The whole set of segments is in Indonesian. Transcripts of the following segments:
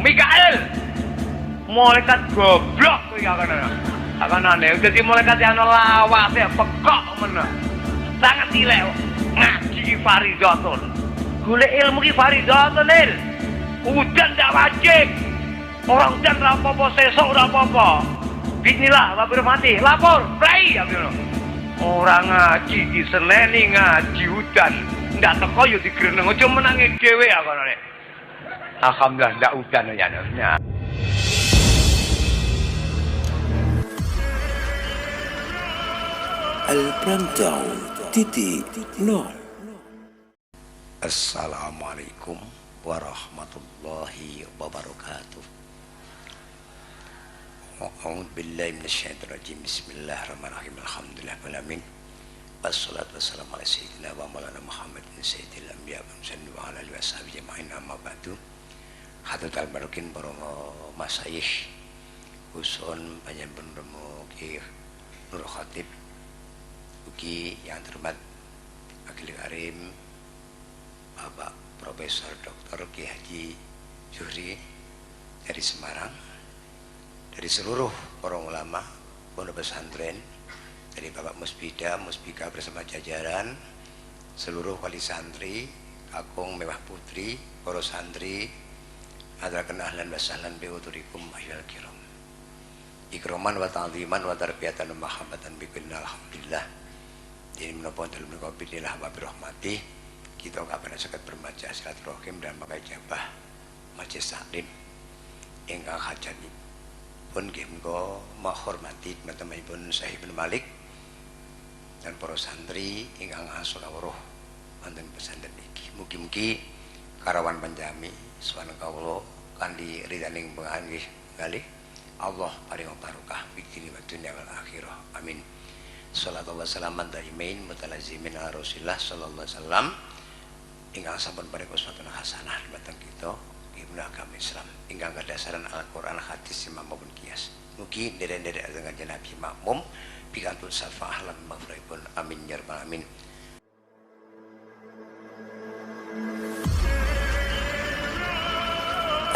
Mikael. Malaikat goblok kowe ya kana. Akanane dadi malaikat yang lawase pekok men. Sangat ilek ngaji ki faridatun. Golek ilmu ki faridatun il. Udan ndak wajib. Orang udan ora apa-apa, sesuk ora apa-apa. Bismillah, wabir mati, lapor, play ya ngono. Orang ngaji di seneni ngaji udan. Ndak teko yo digreneng aja menangi dhewe ya kono nek. Alhamdulillah ndak udan ya. Al-Pramdown.0. Assalamualaikum warahmatullahi wabarakatuh. A'udzu billahi minasyaitonir rajim. Bismillahirrahmanirrahim. Alhamdulillahirabbil alamin. Wassalatu wassalamu ala sayyidina wa maulana Muhammadin sayyidil anbiya wal mursalin wa ala alihi washabihi ajmain amma ba'du. Hadratul barokin para masyayikh usun panjenengan Ki Nur Khatib ugi yang terhormat Akil Karim Bapak Profesor Dr. Ki Haji Zuhri dari Semarang, dari seluruh para ulama pondok pesantren, dari Bapak Musbida, Musbika bersama jajaran, seluruh wali santri, kakung mewah putri, para santri, adrakan ahlan wa sahlan bi uturikum ayyuhal kiram. Ikroman wa ta'ziman wa tarbiyatan wa mahabbatan bikin alhamdulillah. Jadi menapa dalam qabilillah wa birahmati kita kapan saged bermaja silaturahim dan pakai jabah Majelis Taklim ingkang hajatipun nggih menika menghormati teman-temanipun Syekh Ibnu Malik dan para santri ingkang asolawuh wonten pesantren iki. Mugi-mugi karawan panjami swan kawula kanthi ridhaning panganggih kalih Allah paring barokah fid wa dunya wal akhirah. Amin. Shallallahu wasallaman daimain mutalazimin ala Rasulillah sallallahu alaihi wasallam ingkang sampun paring uswatun hasanah dumateng kita ibnu agama Islam ingkang kadhasaran Al-Qur'an hadis maupun qiyas. Mugi nderek-nderek dengan Nabi makmum pikantuk syafaah lan maghfirahipun. Amin ya rabbal alamin.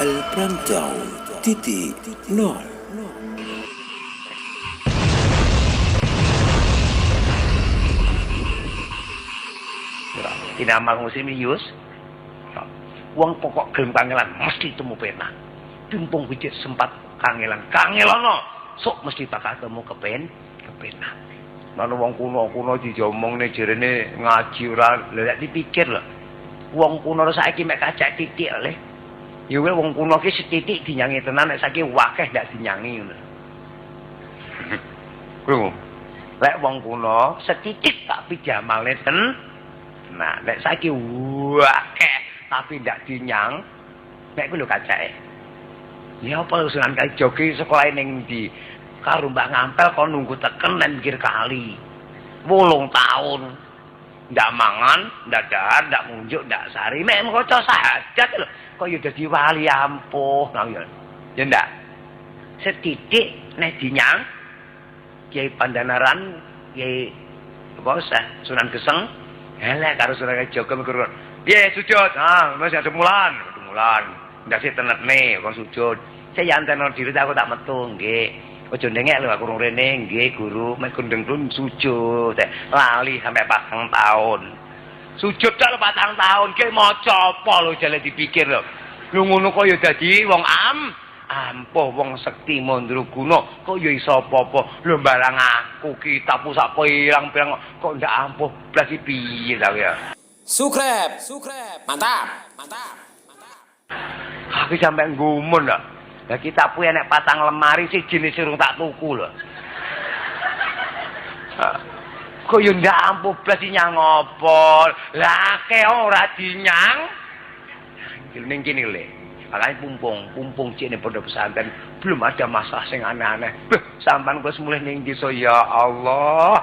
Al-Pramdown.0. Dinamal muslimius. Wong pokok gelem kangelan mesti temu pena. Tumpung bijik sempat kangelan. Kangelono sok mesti bakal temu kepena. Mana wong kuno dijomongne jerene ngaji ora lek dipikir lho. Wong kuno saiki mek kacak titik le. Ya wong kuno ki setitik dinyangi tenan nek saiki wakeh ndak dinyangi ngono. Kuwi. Lek wong kuno setitik tapi jamale nah, nek saiki wakeh tapi ndak dinyang, nek kuwi lho kacake. Ya apa usulan kali joki sekolah ning ndi? Karo Mbak Ngampel kon nunggu teken nek mikir kali. 8 tahun. Ndak mangan, ndak dahar, ndak munjuk, ndak sari, mek maca sahadat lho. Kok ya dadi wali ampuh, ya ndak. Setitik nek dinyang Kiai Pandanaran, Kiai apa usah Sunan Geseng, elek karo Sunan Jaga mikir. Piye sujud? Masih ada mulan. Ndak sih tenetne kon sujud. Saya anteno diri aku tak metu nggih. Aja ndengek lho aku rung rene nggih guru, mek gendeng pun sujud. Lali sampai 4 tahun. Sujud tak 4 tahun ki maca apa lho jale dipikir lho. Lu ngono kok ya dadi wong ampuh wong sekti mandraguna kok ya iso apa-apa. Lho barang aku kitab sak pirang-pirang kok ndak ampuh blas piye ta ya. Sukrep, mantap. Aku sampe ngumun lho. Lah kitabku enek 4 lemari siji urung tak tuku lho. Kok yo ndak ampuh blas nyang apa? Lah ke ora dinyang. Ning kene le. Makane pumpung cek ning pondok pesantren belum ada masalah sing aneh-aneh. Sampeyan wis mulih ning desa ya Allah.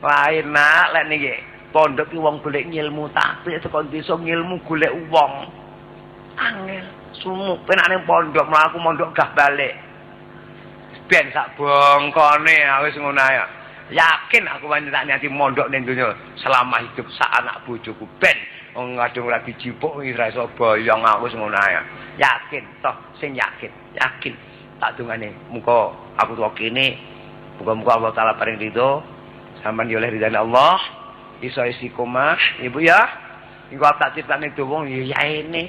Lain nak lek niki pondok ki wong golek ngilmu tapi teko desa ngilmu golek wong. Angel sumuk penak ning pondok mlaku mondok gah balik. Ben sak bongkone wis ngono ae. Yakin aku pancen tak niati mondok ning donya selama hidup sak anak bojoku ben wong kadung ora dijipuk ora iso boyong aku wis ngono ae. Yakin toh sing yakin tak dongane muga aku tuwa kene muga-muga Allah taala paring ridho sampean yo oleh ridane Allah iso istiqomah ibu ya iku tak critane dawa ya ini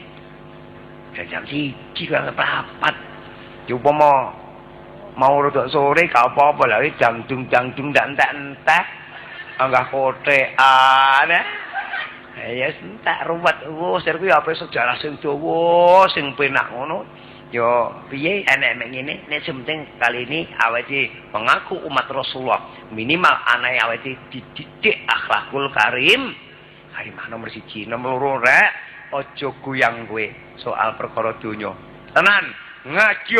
jam 1 kan rapat coba mau rodok sore gak apa-apa lah dangdung ndak entek anggah kotekan ya entek ruwet sir kuwi apa sejarah sing dawa sing penak ngono yo piye enek ngene nek penting kali ini awake mengaku umat Rasulullah minimal anake awake dididik akhlakul karim nomor 1 nomor 2 rek aja goyang kowe soal perkara donya tenan ngaji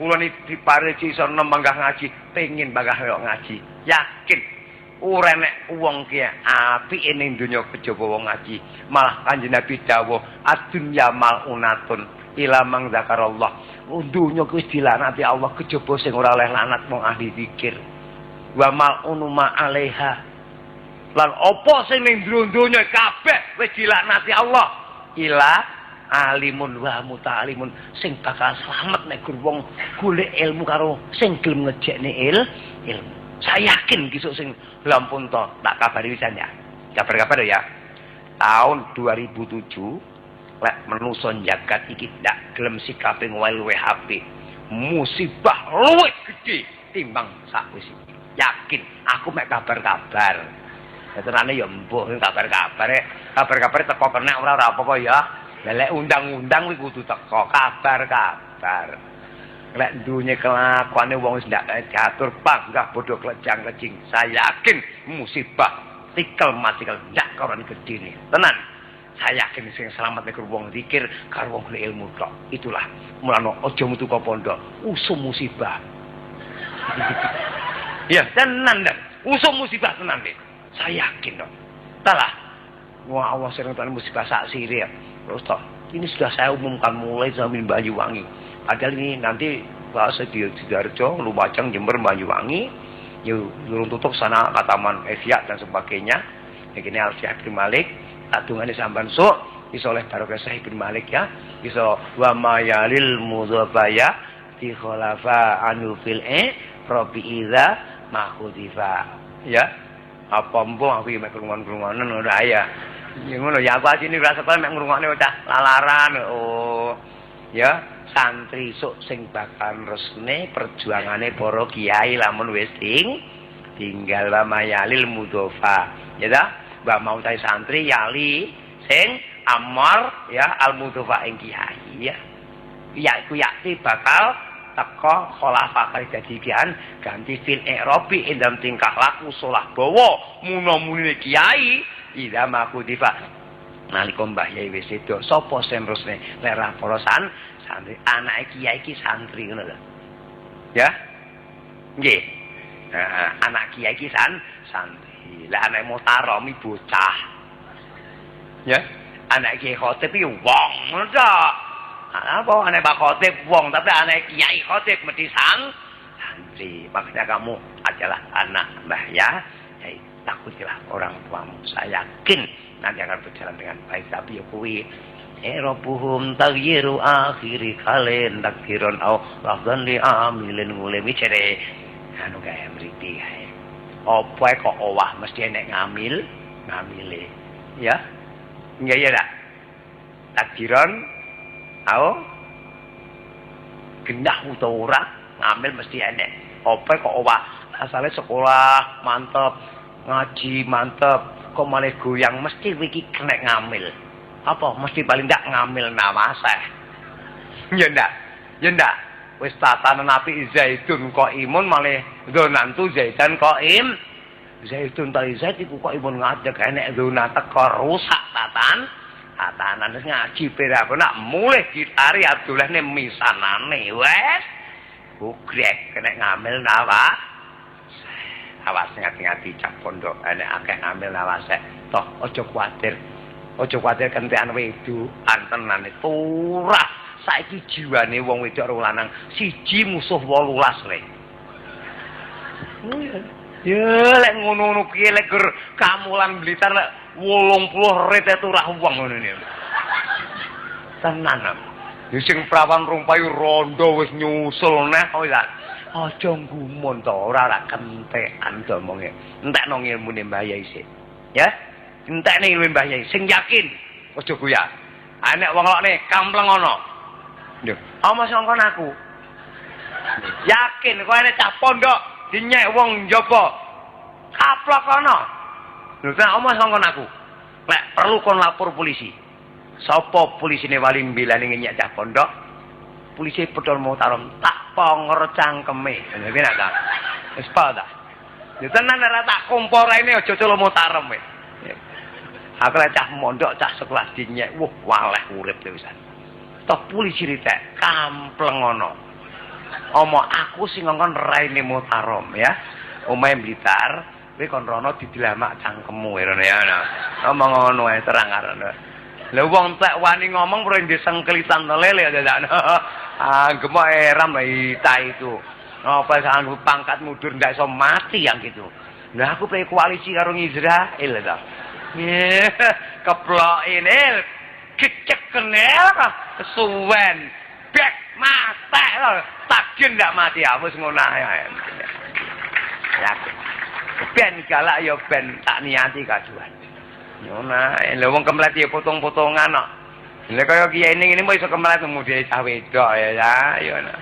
kula niki dipareci iso nemenggah ngaji pengin bangah ngaji yakin ora nek wong ki apike ning donya kejaba wong ngaji malah Kanjeng Nabi dawuh ad-dunya mal'unatun ila mang zakarallah dunya kuwi dilaknati Allah kejaba sing ora oleh lanat wong ahli zikir wa mal'unu ma alaiha lan apa sing ning donya kabeh wis dilaknati Allah ila alimun wa muta'alimun sing bakal slamet nek wong golek ilmu karo sing gelem ngejekne ilmu saya yakin besok sing lampun to tak kabari wisan ya kabar-kabar ya tahun 2007 lek menungso jagat iki ndak gelem sikape ngluwe HP musibah luwih gedhe timbang sakwise yakin aku mek kabar-kabar tenane ya mbuh kabar-kabar teko kena ora apa-apa ya lek undang-undang kuwi kudu teko kabar-kabar lek dunya kelakuane wong wis ndak diatur panggah bodho klejang-klecing saya yakin musibah tikel matikel ndak karuan gedene tenan saya yakin sing selamat nek wong zikir karo wong ilmu tok itulah mulane aja metu ka pondok usum musibah ya tenan dah usum musibah tenan deh saya yakin tok talah wah Allah sering tenan musibah sak sire terus tok ini sudah saya umumkan mulai zaman Banyuwangi padahal ini nanti bahasa di Sidoarjo Lumajang Jember Banyuwangi yuk turun tutup sana Kataman Efyak dan sebagainya begini Al-Syekh bin Malik atungane sampean sok iso oleh barokah Syekh bin Malik ya iso wa mayalil mudzafaya fi khalafa anu fil robi iza makhudhifa ya apa mbong aku mek krungon-krungonen ngono ya ngono ya aku asine rasa kok mek ngrungokne cah lalaran oh ya santri sok sing bakal resne perjuangane para kiai lamun wis tinggal wa mayalil mudzafa ya ta Mbak mau tay santri yali sing amar ya al-mudzafa ing kiai ya. Ya iku yakti bakal teko khulafa kali dadi kian ganti fil i'rabi ing dalam tingkah laku salah bawa muna-munine kiai ida makudifa. Nalika Mbah Yai wis sedo sapa sing terusne lerah para santri anake kiai iki santri ngono lho. Ya. Nggih. Anak kiai iki santri. Lah anak Muhtaromi bocah. Ya, anak Kiai Khotib iki wong, ngono ta. Apa anak Pak Khotib wong, tapi anak Kiai Khotib mesti santri. Makanya kamu adalah anak Mbah ya. Takutilah orang tuamu. Saya yakin nanti akan berjalan dengan baik tapi ya kuwi Rabbuhum taghyiru akhiri kalen takdiron au lafdan li amilin ngulemi cere anu gawe mriti kae. Apa kok owah mesti enek ngamile ya enggak ya dak takdiran au gendah utawa ora ngamil mesti enek apa kok owah asale sekolah mantep ngaji mantep kok malah goyang mesti iki kena ngamil apa mesti paling ndak ngamil nawaseh ya ndak wis tatanan apik Zaidun kok imun malah zonantu Zaidan kok Zaidun tali Zaid iku kok imun ngadeg enek zona teko rusak tatanan wis ngaji pira nak mulih ditari Abdullahne misanane wes bugrek kena ngamil nawa awas ngati-ngati cak pondok enek akeh ngamil nawaseh toh aja kuwatir kentekan wedokan tenane turah saiki jiwane wong wedok karo lanang siji musuh 18 le. Ya lek ngono-ngono piye lek ger kamulan Blitar lek 80 rete turah wong ngono niku. Tenan. Sing prawan rumpayu rondo wis nyusul neh kok ya. Aja gumun to, ora kentekan to omonge. Entekno ilmune Mbah Yai sik. Ya. Entekne ilmu Mbah Yai sing yakin. Aja goyah. Nek wong lokne kampleng ana. Lho, ama sangkon aku. Yakin kowe nek cah pondok dinyek wong njaba. Kaplok ana. Lho, tak ama sangkon aku. Lek perlu kon lapor polisi. Sapa polisine wali mbelani ngenyek cah pondok? Polisi pedol Muhtarom tak ponger cangkeme. Ngene nak ta. Wis pa ta. Ya tenan ora tak kompor rene aja colo Muhtarom kowe. Aku lek cah mondok cah sekelas dinyek, wah waleh urip wisan. Toh polisi ritek kampleng ngono. Omo aku sing ngongkon raine Muhtarom ya. Omahe Blitar, kowe kon rono didelamak cangkemmu ngono ya. Ngomong ngono ae terang arene. Lha wong tak wani ngomong pro disengkelitan lele dadakno. Ah gemok eram ita itu. Apa sanggup pangkat mundur ndak iso mati yang gitu. Lah aku pengen koalisi karo Israel ta. Keplok ini kecek kenel kesuwen bek mate takjen ndak mati aku wis ngono ae. Ya. Ben galak ya ben tak niati kaduan. Ngono ae. Lha wong kemlet ya potong-potongan kok. Lha kaya kiai ning ngene iso kemlet mudhe cah wedok ya ngono.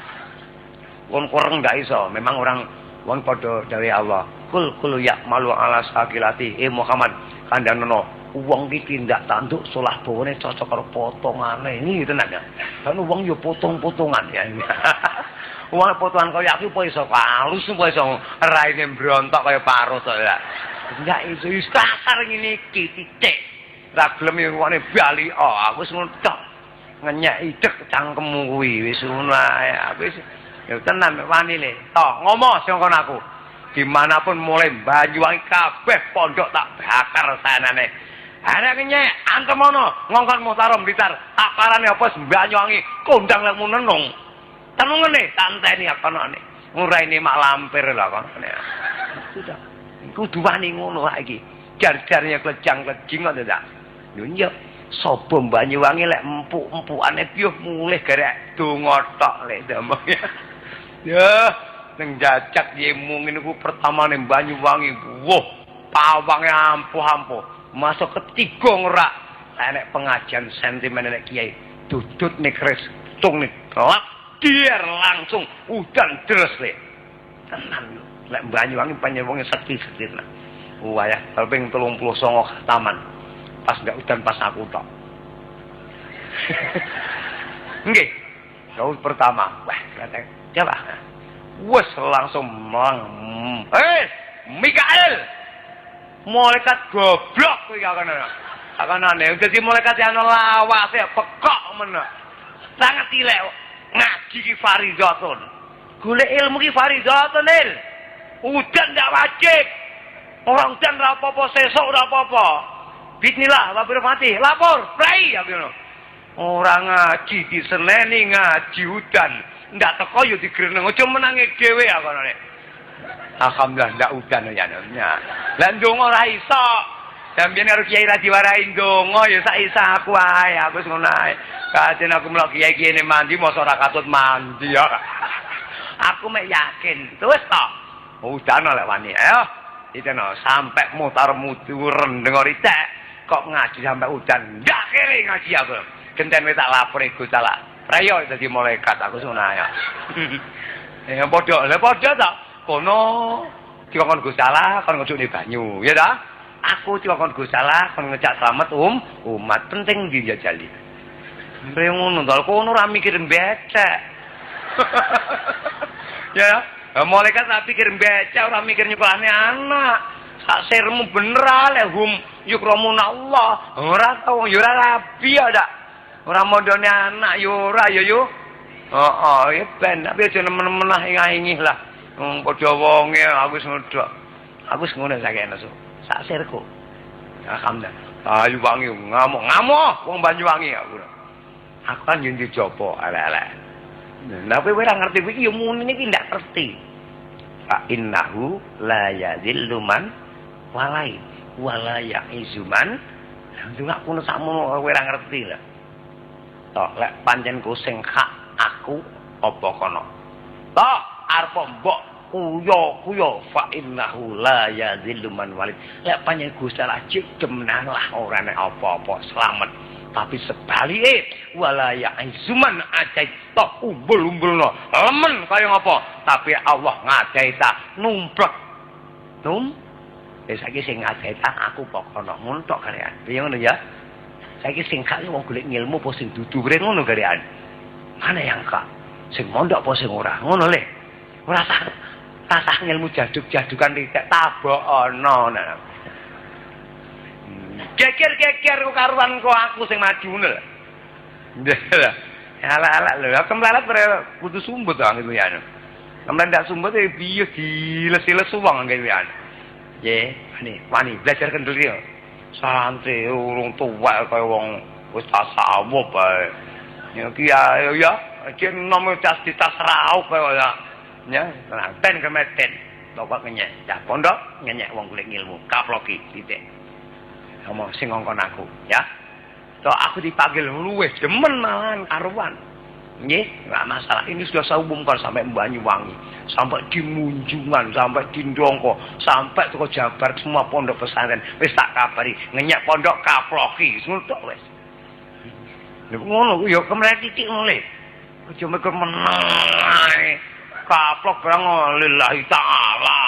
Wong kurang ndak iso, memang orang wong padha dawuh Allah. Kul ya malu ala sakilati Muhammad kandhanono. Wong iki tindak tanduk solah bawane cocok karo potongane. Ini tenan ya. Kan wong yo potong-potongan ya. Wong potongan kaya aku apa iso halus apa iso raine mbrontok kaya parut kok ya. Enggak iso wis kasar ngene iki titik. Ra gelem yo ngene bali aku wis ngono tok. Ngenyek idek cangkemmu kuwi wis ngono ae. Aku wis ya tenan wani le. Tok ngomong sing kon aku. Dimanapun mulai Banyuwangi kabeh pondok tak bakar sanane. Ana kenyek antemono ngongkon Muhtarom Blitar. Tak parane apa Banyuwangi kondang lek menenung. Tenung ngene tanteni akonane. Nguraine mak lampir lho kon. Sudah. Kudu wani ngono iki. Jar-jarnya klejang-klejing kok ta. Lho iya sapa Banyuwangi lek empuk-empukane piyuh mulih garek donga tok lek ndamong. Ya ning jajak yemu ngene ku pertamane Banyuwangi. Wah, pawange ampuh-ampuh. Masuk ketiga ngerak. Nek pengajian sentimen nek kiai dudut nek restung nek lap dier langsung udan deres le. Tenan lho. Lek Banyuwangi panjenengan sekti-sekti nah. Wah ya, ping 39 taman. Pas ndak udan pas aku tok. Nggih. Gaul pertama. Wah, kata coba. Wes langsung mang. Mikael. Malaikat goblok kuwi akanane. Dadi malaikat yang lawas ya pekok men. Sangat ilek ngaji ki fardhatun. Golek ilmu ki fardhatun il. Udan ndak wajib. Orang udan ora apa-apa, sesuk ora apa-apa. Bismillah, wabil fatih, lapor, play aku ngono. Ora ngaji diseneni ngaji udan. Ndak teko yo digreneng aja menange dhewe akonane. Alhamdulillah ndak udan ya. Lah ndonga ora iso. Sampeyan karo kiai ra diwarai ndonga ya sak isa aku ae. Aku wis ngono ae. Kadene aku mlok kiai kene mandi mosok ora katut mandi ya. Aku mek yakin. Terus to. Udan lek wani. Ayo. Iteno sampai mutar mudur rendeng ritek kok ngaji sampai udan. Ndak kere ngaji aku. Genten wis tak lapor iku salah. Rayo dadi malaikat aku ngono ae. Ya padha, lha padha ta. Kono dikon Gusti Allah kon ngedukne banyu, ya ta? Aku dikon Gusti Allah kon ngejak selamat umat penting dijajali. Mrene ngono to, kono ora mikir becek. Ya, malaikat tak pikir becek ora mikir nyekolahne anak. Sak sirmu bener ale yukramuna Allah. Ora tau yo ora rabi ya dak. Ora mondone anak yo ora ya yo. Ya ben tapi aja nemen-nemen ingah-ingih lah. Padha wonge aku wis ngedok. Aku wis ngono sakene sak sirku. Alhamdulillah. Banyuwangi ngamuk wong Banyuwangi aku. Aku kan yo dijopo elek-elek. Lah kowe ora ngerti kuwi yo muni iki ndak ngerti. Fa innahu la yadhillu man walai. wala ya'izuman ndongak kono sakmono kowe ora ngerti lah. Tok lek pancen ku sing hak aku apa kono. Tok arep mbok kuyo fa innahu la yazillu man walid. Lek pancen Gusti Allah jemenang lah ora nek apa-apa slamet. Tapi sebalike wala ya'izuman ajai tok umbul-umbulno lemen kaya ngapa. Tapi Allah ngadai ta numplek. Saiki sing ngadai ta aku pokono ngono tok karean. Piye ngono ya? Saiki sing kak wong golek ilmu apa sing dudu kare ngono karean. Mana yang kak? Sing mondok apa sing ora? Ngono le. Ora sah ilmu jaduk-jadukan tidak tabokono. Nah. Geger-geger kok karuan kok aku sing maju ngono lho. Ndak. Ala-ala lho, kemlarat kudu sumbut to gitu ya. Kemlarat ndak sumbut e piye diles-les wong ngene ya. Ye, wani belajar kendel yo. Santri urung tuwa kaya wong wis tasawuf bae. Ya ki ya, jen nomor tas raup kaya ya, ten kemeten. Bapak ngenyek, cah pondok ngenyek wong golek ilmu, kaploki titik. Ngomong sing ngongkon aku, ya. Tok aku dipanggil luwih demen malahan karuan. Nggih, enggak masalah. Ini sudah saya umumkan sampai Banyuwangi, sampai di Munjungan, sampai di Ndongko, sampai ke Jabar semua pondok pesantren. Wis tak kabari, ngenyek pondok kaploki, ngono tok wis. Lha ngono yo kemrene titik ngene. Aja mikir meneng. Kaplok barang lillahi ta'ala.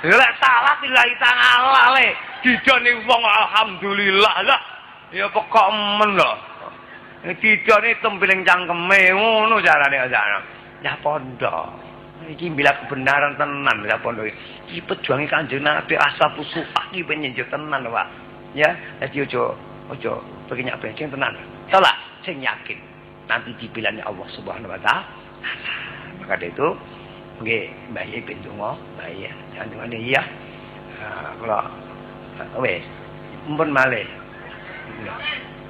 Lek salah lillahi ta'ala le. Didone wong alhamdulillah lah. Ya pokok men lho. Didone tembeling cangkeme ngono carane aja. Ya pondok. Iki bila kebenaran tenan ya pondok. Iki pejuangi Kanjeng Nabi asal pusufah iki penyenjo tenan Pak. Ya, dadi ojo penyak-penyek tenan. Salah sing yakin nanti dibilani Allah Subhanahu wa taala. Maka itu nggih bayi bendungo bayi jangan iya kalau wes mpun malih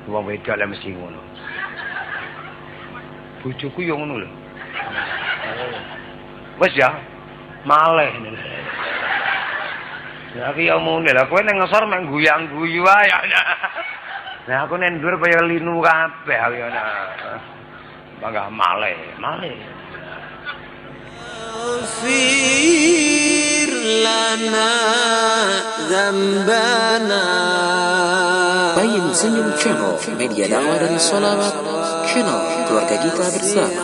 wong wedok lah mesti ngono bojoku yo ngono lho wes ya malih tapi yo ngono lha kowe ning ngesor mek guyang-guyu ae nah aku ning dhuwur kaya linu kabeh aku yo bangga malih اغفر لنا ذنبنا. Bayin Senyum Channel, media dakwah dan sholawat, channel keluarga kita bersama.